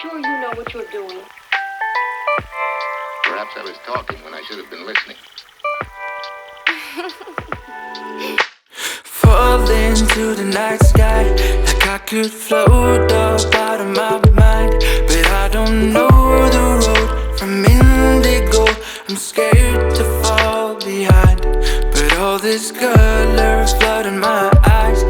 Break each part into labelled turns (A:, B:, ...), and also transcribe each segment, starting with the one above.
A: sure you know what you're doing?
B: Perhaps I was talking when I should have been listening.
C: Fall into the night sky like I could float up out of my mind, but I don't know the road from indigo. I'm scared to fall behind, but all this color flooding my eyes,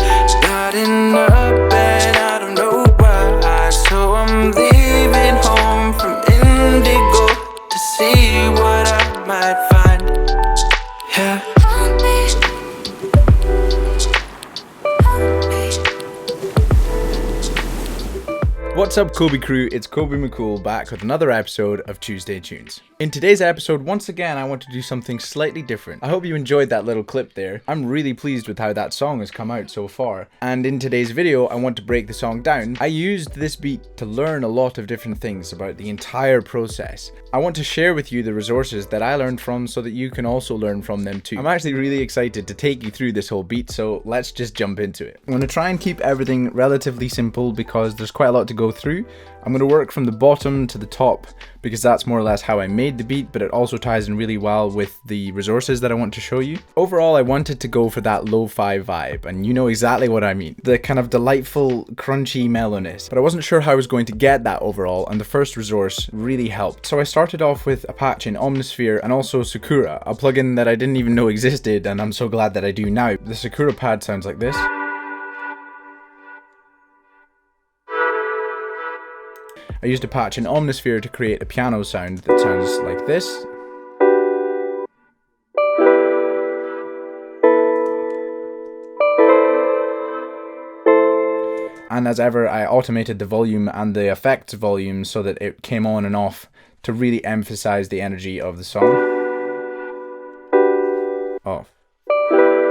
C: lighting up and I don't know why. So I'm leaving home from indigo to see what I might find. Yeah.
D: What's up, Kobi crew? It's Kobi McCoull back with another episode of Tuesday Tunes. In today's episode, once again, I want to do something slightly different. I hope you enjoyed that little clip there. I'm really pleased with how that song has come out so far. And in today's video, I want to break the song down. I used this beat to learn a lot of different things about the entire process. I want to share with you the resources that I learned from so that you can also learn from them too. I'm actually really excited to take you through this whole beat, so let's just jump into it. I'm going to try and keep everything relatively simple because there's quite a lot to go through. I'm going to work from the bottom to the top because that's more or less how I made the beat, but it also ties in really well with the resources that I want to show you. Overall, I wanted to go for that lo-fi vibe, and you know exactly what I mean. The kind of delightful, crunchy mellowness. But I wasn't sure how I was going to get that overall, and the first resource really helped. So I started off with a patch in Omnisphere and also Sakura, a plugin that I didn't even know existed, and I'm so glad that I do now. The Sakura pad sounds like this. I used a patch in Omnisphere to create a piano sound that sounds like this. And as ever, I automated the volume and the effects volume so that it came on and off to really emphasize the energy of the song. Oh,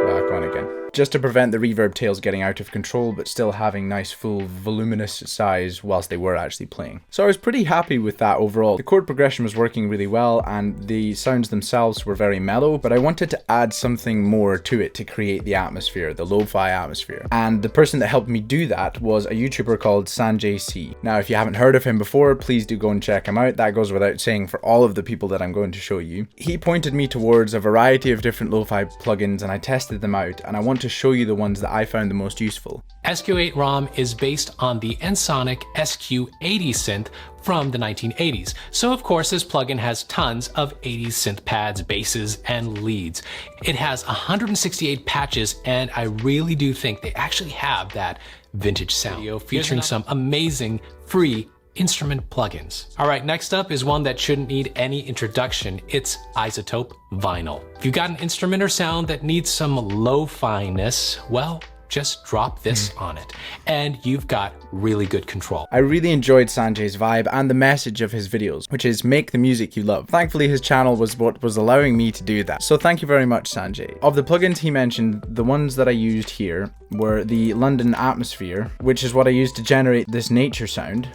D: back on again. Just to prevent the reverb tails getting out of control, but still having nice full voluminous size whilst they were actually playing. So I was pretty happy with that overall. The chord progression was working really well and the sounds themselves were very mellow, but I wanted to add something more to it to create the atmosphere, the lo-fi atmosphere. And the person that helped me do that was a YouTuber called Sanjay C. Now, if you haven't heard of him before, please do go and check him out. That goes without saying for all of the people that I'm going to show you. He pointed me towards a variety of different lo-fi plugins and I tested them out, and I want to show you the ones that I found the most useful.
E: SQ8 ROM is based on the Ensoniq SQ80 synth from the 1980s. So of course this plugin has tons of 80s synth pads, basses, and leads. It has 168 patches, and I really do think they actually have that vintage sound, featuring some amazing free instrument plugins. All right, next up is one that shouldn't need any introduction. It's iZotope Vinyl. If you've got an instrument or sound that needs some lo-fi-ness, well, just drop this on it and you've got really good control.
D: I really enjoyed Sanjay's vibe and the message of his videos, which is make the music you love. Thankfully, his channel was what was allowing me to do that. So thank you very much, Sanjay. Of the plugins he mentioned, the ones that I used here were the London Atmosphere, which is what I used to generate this nature sound.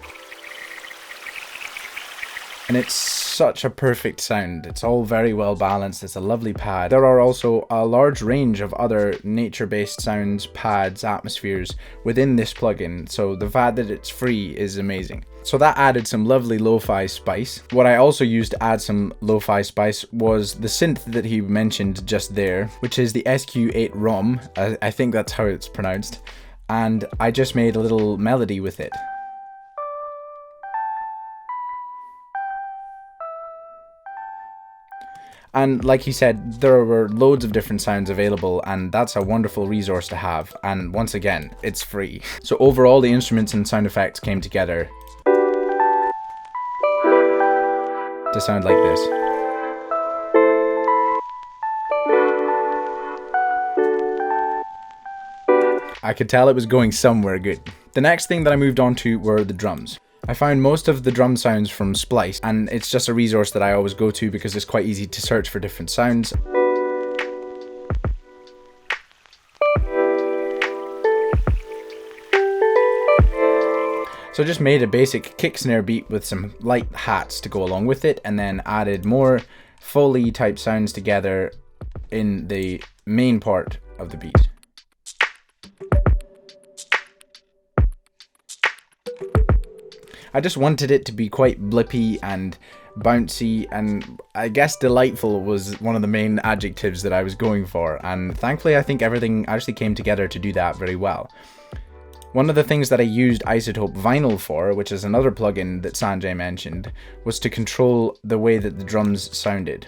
D: And it's such a perfect sound. It's all very well balanced. It's a lovely pad. There are also a large range of other nature-based sounds, pads, atmospheres within this plugin. So the fact that it's free is amazing. So that added some lovely lo-fi spice. What I also used to add some lo-fi spice was the synth that he mentioned just there, which is the SQ8 ROM. I think that's how it's pronounced. And I just made a little melody with it. And like he said, there were loads of different sounds available, and that's a wonderful resource to have. And once again, it's free. So overall, the instruments and sound effects came together to sound like this. I could tell it was going somewhere good. The next thing that I moved on to were the drums. I found most of the drum sounds from Splice, and it's just a resource that I always go to because it's quite easy to search for different sounds. So I just made a basic kick snare beat with some light hats to go along with it, and then added more Foley type sounds together in the main part of the beat. I just wanted it to be quite blippy and bouncy, and I guess delightful was one of the main adjectives that I was going for, and thankfully I think everything actually came together to do that very well. One of the things that I used iZotope Vinyl for, which is another plugin that Sanjay mentioned, was to control the way that the drums sounded.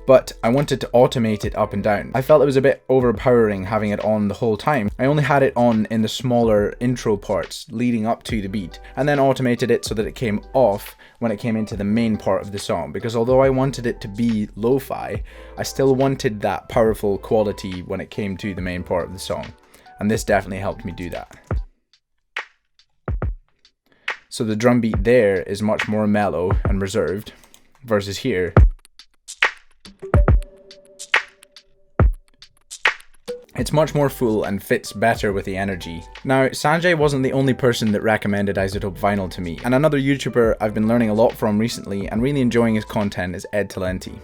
D: But I wanted to automate it up and down. I felt it was a bit overpowering having it on the whole time. I only had it on in the smaller intro parts leading up to the beat, and then automated it so that it came off when it came into the main part of the song, because although I wanted it to be lo-fi, I still wanted that powerful quality when it came to the main part of the song, and this definitely helped me do that. So the drum beat there is much more mellow and reserved, versus here, it's much more full and fits better with the energy. Now, Sanjay wasn't the only person that recommended iZotope Vinyl to me, and another YouTuber I've been learning a lot from recently and really enjoying his content is Talenti.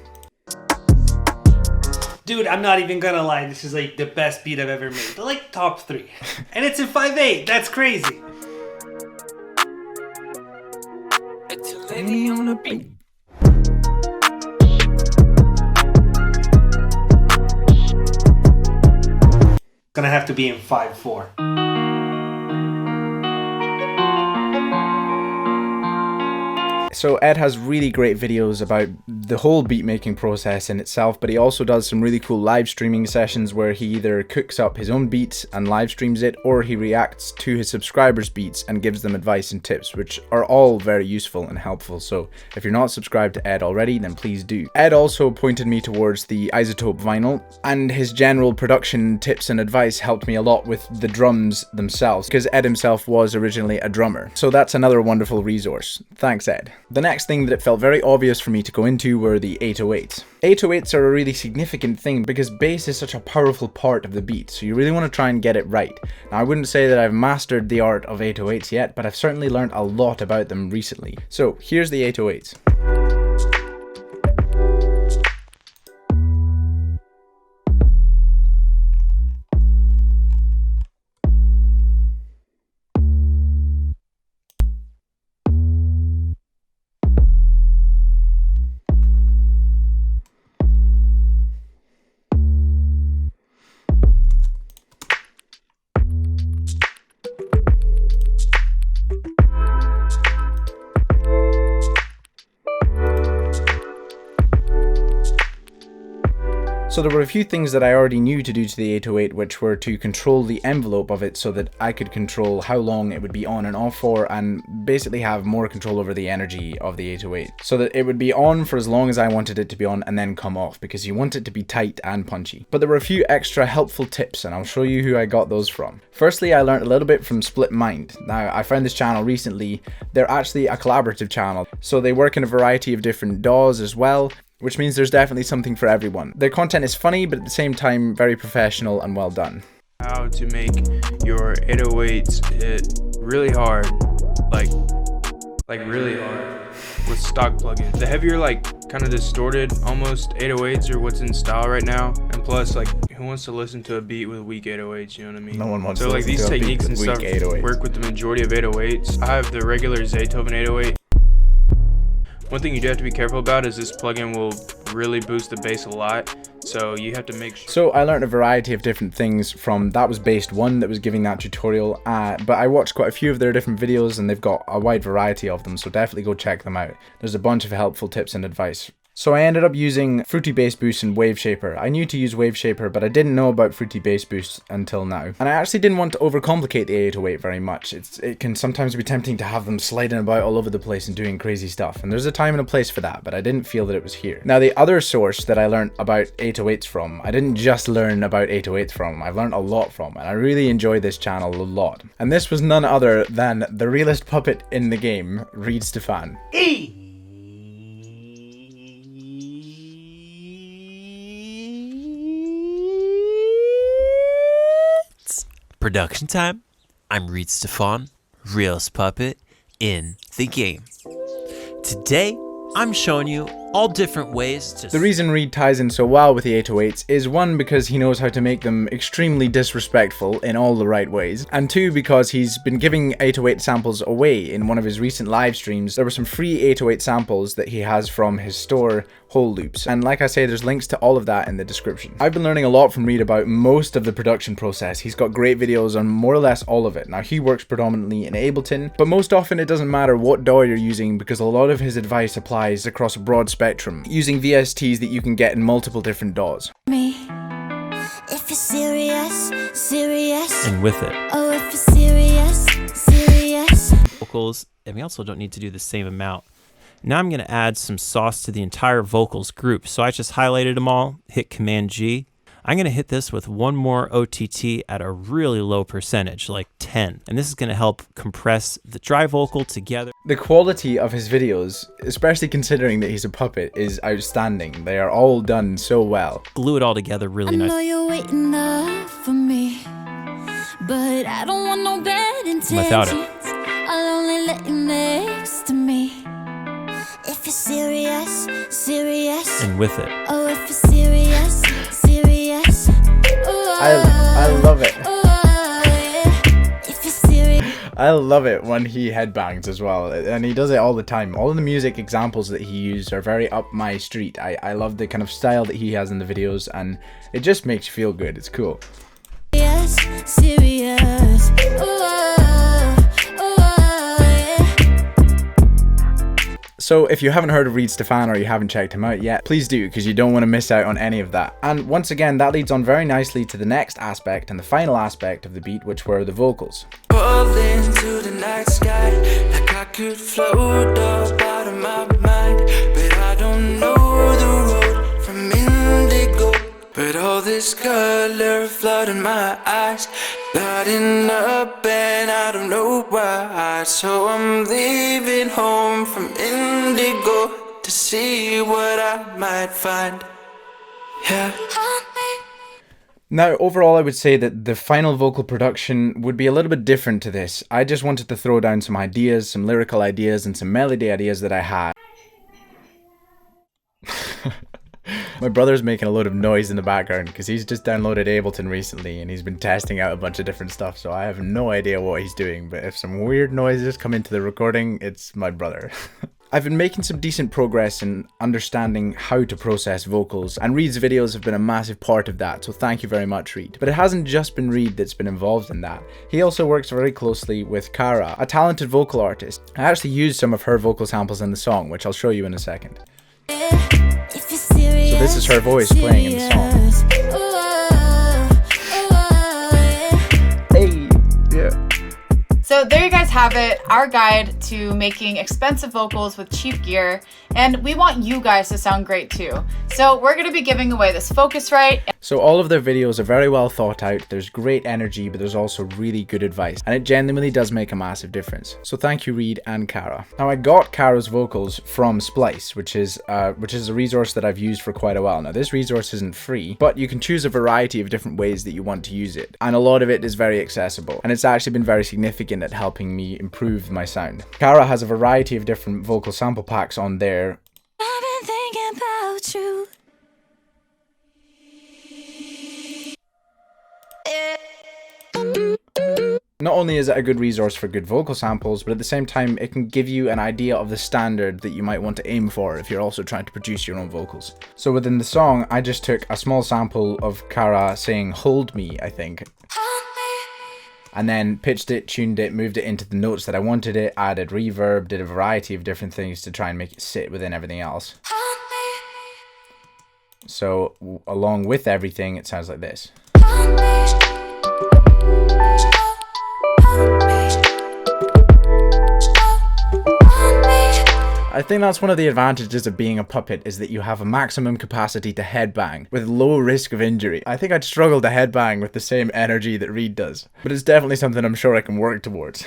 A: Dude, I'm not even gonna lie, this is like the best beat I've ever made. They're like top 3. And it's in 5/8, that's crazy.
C: Talenti on the beat.
A: Gonna have to be in 5/4.
D: So Ed has really great videos about the whole beat making process in itself, but he also does some really cool live streaming sessions where he either cooks up his own beats and live streams it, or he reacts to his subscribers' beats and gives them advice and tips, which are all very useful and helpful. So if you're not subscribed to Ed already, then please do. Ed also pointed me towards the iZotope Vinyl, and his general production tips and advice helped me a lot with the drums themselves, because Ed himself was originally a drummer. So that's another wonderful resource. Thanks, Ed. The next thing that it felt very obvious for me to go into were the 808s. 808s are a really significant thing because bass is such a powerful part of the beat, so you really want to try and get it right. Now, I wouldn't say that I've mastered the art of 808s yet, but I've certainly learned a lot about them recently. So here's the 808s. So there were a few things that I already knew to do to the 808, which were to control the envelope of it so that I could control how long it would be on and off for, and basically have more control over the energy of the 808. So that it would be on for as long as I wanted it to be on and then come off, because you want it to be tight and punchy. But there were a few extra helpful tips, and I'll show you who I got those from. Firstly, I learned a little bit from Split Mind. Now, I found this channel recently. They're actually a collaborative channel, so they work in a variety of different DAWs as well, which means there's definitely something for everyone. Their content is funny, but at the same time, very professional and well done.
F: How to make your 808s hit really hard, like really hard, with stock plugins. The heavier, like, kind of distorted, almost 808s are what's in style right now. And plus, like, who wants to listen to a beat with weak 808s, you know what I mean?
D: No one wants
F: to listen to a beat with weak 808s. So, like, these techniques and stuff work with the majority of 808s. I have the regular Zaytoven 808. One thing you do have to be careful about is this plugin will really boost the bass a lot, so you have to make sure.
D: So I learned a variety of different things from That Was Based One that was giving that tutorial, but I watched quite a few of their different videos and they've got a wide variety of them, so definitely go check them out. There's a bunch of helpful tips and advice. So I ended up using Fruity Bass Boost and Wave Shaper. I knew to use Wave Shaper, but I didn't know about Fruity Bass Boost until now. And I actually didn't want to overcomplicate the 808 very much. It can sometimes be tempting to have them sliding about all over the place and doing crazy stuff. And there's a time and a place for that, but I didn't feel that it was here. Now, the other source that I learned about 808s from, I didn't just learn about 808s from, I've learned a lot from, and I really enjoy this channel a lot. And this was none other than the realest puppet in the game, Reid Stefan.
G: Production time. I'm Reid Stefan, realest puppet in the game. Today, I'm showing you all different ways to...
D: The reason Reid ties in so well with the 808s is one, because he knows how to make them extremely disrespectful in all the right ways, and two, because he's been giving 808 samples away. In one of his recent live streams, there were some free 808 samples that he has from his store, Whole Loops, and like I say, there's links to all of that in the description. I've been learning a lot from Reid about most of the production process. He's got great videos on more or less all of it. Now, he works predominantly in Ableton, but most often it doesn't matter what DAW you're using, because a lot of his advice applies across a broad spectrum, using VSTs that you can get in multiple different DAWs.
C: Me, if you're serious, serious.
G: And with it.
C: Oh, if you're serious, serious.
G: Vocals, and we also don't need to do the same amount. Now I'm going to add some sauce to the entire vocals group. So I just highlighted them all, hit Command G. I'm going to hit this with one more OTT at a really low percentage, like 10. And this is going to help compress the dry vocal together.
D: The quality of his videos, especially considering that he's a puppet, is outstanding. They are all done so well.
G: Glue it all together really
C: I know
G: nice.
C: you're waiting up for me, but I don't want no bad intentions.
G: Without it.
C: I'll only let you next to me. If you're serious, serious.
G: And with it.
C: Oh, if you're serious, serious.
D: I love it.
C: If you're serious.
D: I love it when he headbangs as well, and he does it all the time. All of the music examples that he used are very up my street. I love the kind of style that he has in the videos, and it just makes you feel good. It's cool.
C: Serious, serious.
D: So if you haven't heard of Reid Stefan or you haven't checked him out yet, please do, because you don't want to miss out on any of that. And once again, that leads on very nicely to the next aspect and the final aspect of the beat, which were the vocals.
C: Falling to the night sky, like I could float up out of my mind, but I don't know the road from indigo. But all this color flooding my eyes, lighting up, and I don't know why. So I'm leaving home from indigo to see what I might find. Yeah.
D: Now, overall, I would say that the final vocal production would be a little bit different to this. I just wanted to throw down some ideas, some lyrical ideas, and some melody ideas that I had. My brother's making a load of noise in the background because he's just downloaded Ableton recently and he's been testing out a bunch of different stuff, so I have no idea what he's doing, but if some weird noises come into the recording, it's my brother. I've been making some decent progress in understanding how to process vocals, and Reid's videos have been a massive part of that, so thank you very much, Reid. But it hasn't just been Reid that's been involved in that. He also works very closely with Karra, a talented vocal artist. I actually used some of her vocal samples in the song, which I'll show you in a second. So this is her voice playing in the song. Hey, yeah.
H: So there you guys have it, our guide to making expensive vocals with cheap gear, and we want you guys to sound great too. So we're going to be giving away this Focusrite.
D: So all of their videos are very well thought out, there's great energy, but there's also really good advice, and it genuinely does make a massive difference. So thank you, Reid and Karra. Now, I got Karra's vocals from Splice, which is a resource that I've used for quite a while. Now, this resource isn't free, but you can choose a variety of different ways that you want to use it, and a lot of it is very accessible, and it's actually been very significant at helping me improve my sound. Karra has a variety of different vocal sample packs on there.
C: I've been thinking about you.
D: Not only is it a good resource for good vocal samples, but at the same time it can give you an idea of the standard that you might want to aim for if you're also trying to produce your own vocals. So within the song, I just took a small sample of Karra saying "hold me," I think, and then pitched it, tuned it, moved it into the notes that I wanted it, added reverb, did a variety of different things to try and make it sit within everything else. So along with everything, it sounds like this. I think that's one of the advantages of being a puppet, is that you have a maximum capacity to headbang with low risk of injury. I think I'd struggle to headbang with the same energy that Reid does, but it's definitely something I'm sure I can work towards.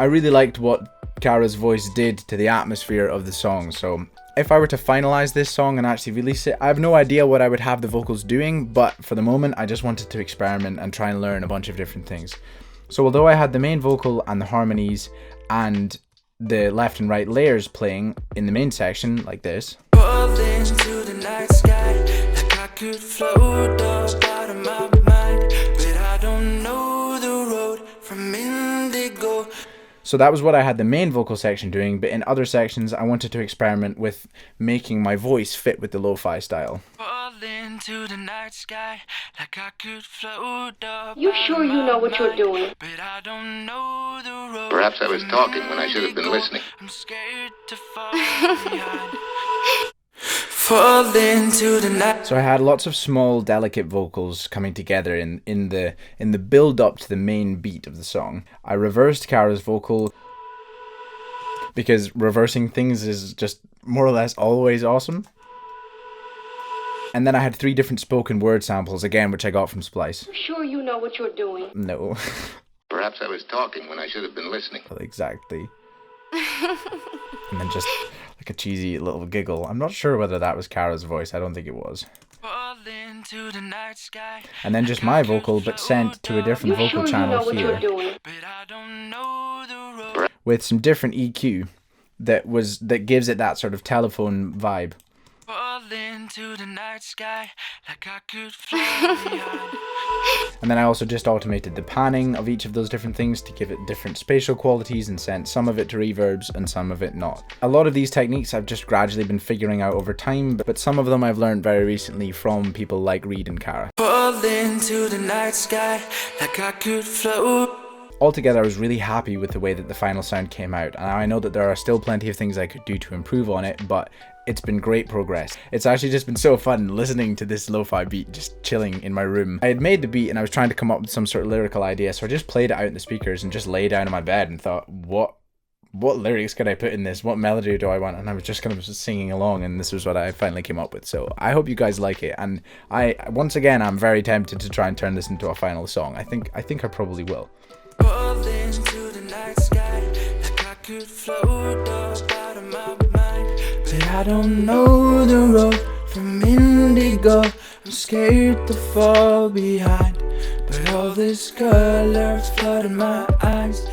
D: I really liked what Karra's voice did to the atmosphere of the song, so If I were to finalize this song and actually release it, I have no idea what I would have the vocals doing, but for the moment I just wanted to experiment and try and learn a bunch of different things. So although I had the main vocal and the harmonies and the left and right layers playing in the main section like this,
C: into the night sky, like I could float up out of my mind, but I don't know the road from indigo.
D: so that was what I had the main vocal section doing, but in other sections I wanted to experiment with making my voice fit with the lo-fi style.
C: Into the night sky, like I could float up.
I: You sure you know what you're doing?
C: But I don't know the road.
B: Perhaps I was talking when I should have been listening.
C: I'm scared to fall behind. Fall into the night.
D: So I had lots of small, delicate vocals coming together in the build up to the main beat of the song. I reversed Karra's vocal because reversing things is just more or less always awesome. And then I had 3 different spoken word samples again, which I got from Splice.
I: You sure you know what you're doing?
D: No.
B: Perhaps I was talking when I should have been listening.
D: Well, exactly. And then just like a cheesy little giggle. I'm not sure whether that was Karra's voice. I don't think it was. And then just my vocal, but sent to a different vocal channel here with some different EQ that gives it that sort of telephone vibe.
C: Into the night sky, like I could fly behind.
D: And then I also just automated the panning of each of those different things to give it different spatial qualities and sent some of it to reverbs and some of it not. A lot of these techniques I've just gradually been figuring out over time, but some of them I've learned very recently from people like Reid and Karra.
C: Fall into the night sky, like I could float.
D: Altogether, I was really happy with the way that the final sound came out, and I know that there are still plenty of things I could do to improve on it, but it's been great progress. It's actually just been so fun listening to this lo-fi beat, just chilling in my room. I had made the beat and I was trying to come up with some sort of lyrical idea, so I just played it out in the speakers and just lay down in my bed and thought, what lyrics could I put in this? What melody do I want? And I was just kind of singing along, and this was what I finally came up with. So I hope you guys like it, and once again I'm very tempted to try and turn this into a final song. I think I probably will.
C: Fall into the night sky, like I could float up out of my mind, but I don't know the road from indigo. I'm scared to fall behind, but all this color flooding my eyes.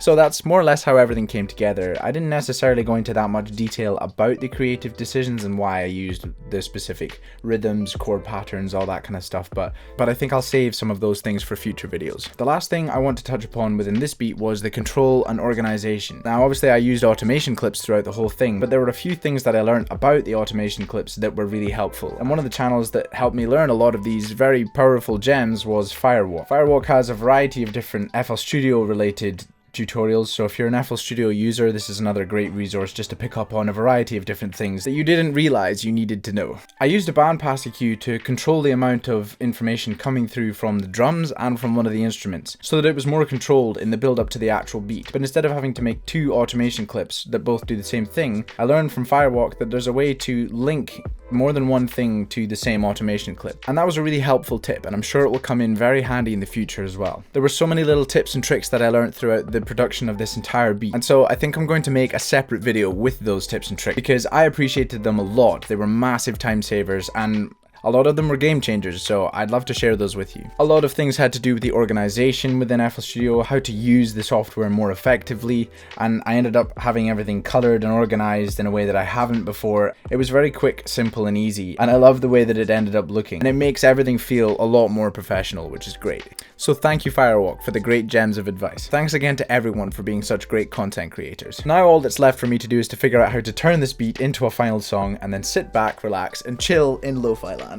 D: So that's more or less how everything came together. I didn't necessarily go into that much detail about the creative decisions and why I used the specific rhythms, chord patterns, all that kind of stuff, but I think I'll save some of those things for future videos. The last thing I want to touch upon within this beat was the control and organization. Now obviously I used automation clips throughout the whole thing, but there were a few things that I learned about the automation clips that were really helpful. And one of the channels that helped me learn a lot of these very powerful gems was Firewalk. Firewalk has a variety of different FL Studio related tutorials, so if you're an FL Studio user, this is another great resource just to pick up on a variety of different things that you didn't realize you needed to know. I used a bandpass EQ to control the amount of information coming through from the drums and from one of the instruments, so that it was more controlled in the build up to the actual beat. But instead of having to make 2 automation clips that both do the same thing, I learned from Firewalk that there's a way to link more than one thing to the same automation clip, and that was a really helpful tip, and I'm sure it will come in very handy in the future as well. There were so many little tips and tricks that I learned throughout the production of this entire beat, and so I think I'm going to make a separate video with those tips and tricks because I appreciated them a lot. They were massive time savers, and a lot of them were game changers, so I'd love to share those with you. A lot of things had to do with the organization within FL Studio, how to use the software more effectively, and I ended up having everything colored and organized in a way that I haven't before. It was very quick, simple, and easy, and I love the way that it ended up looking, and it makes everything feel a lot more professional, which is great. So thank you Firewalk for the great gems of advice. Thanks again to everyone for being such great content creators. Now all that's left for me to do is to figure out how to turn this beat into a final song, and then sit back, relax, and chill in lo-fi land.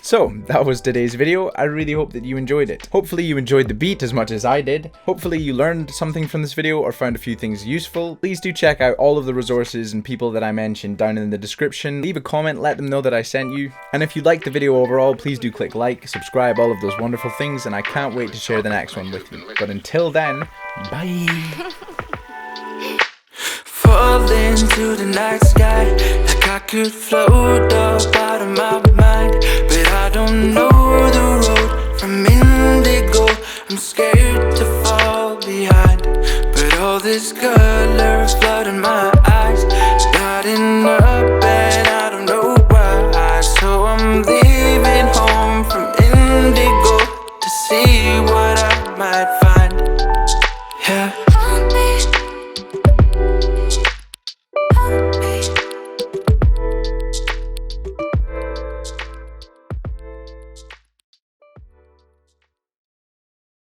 D: So that was today's video. I really hope that you enjoyed it. Hopefully you enjoyed the beat as much as I did. Hopefully you learned something from this video or found a few things useful. Please do check out all of the resources and people that I mentioned down in the description. Leave a comment, let them know that I sent you. And if you liked the video overall, please do click like, subscribe, all of those wonderful things, and I can't wait to share the next one with you. But until then, bye!
C: Fall into the night sky, like I could float up out of my mind, but I don't know the road from indigo. I'm scared to fall behind, but all this color flooding my eyes, starting up and I don't know why. So I'm leaving home from Indigo to see what I might find. Yeah.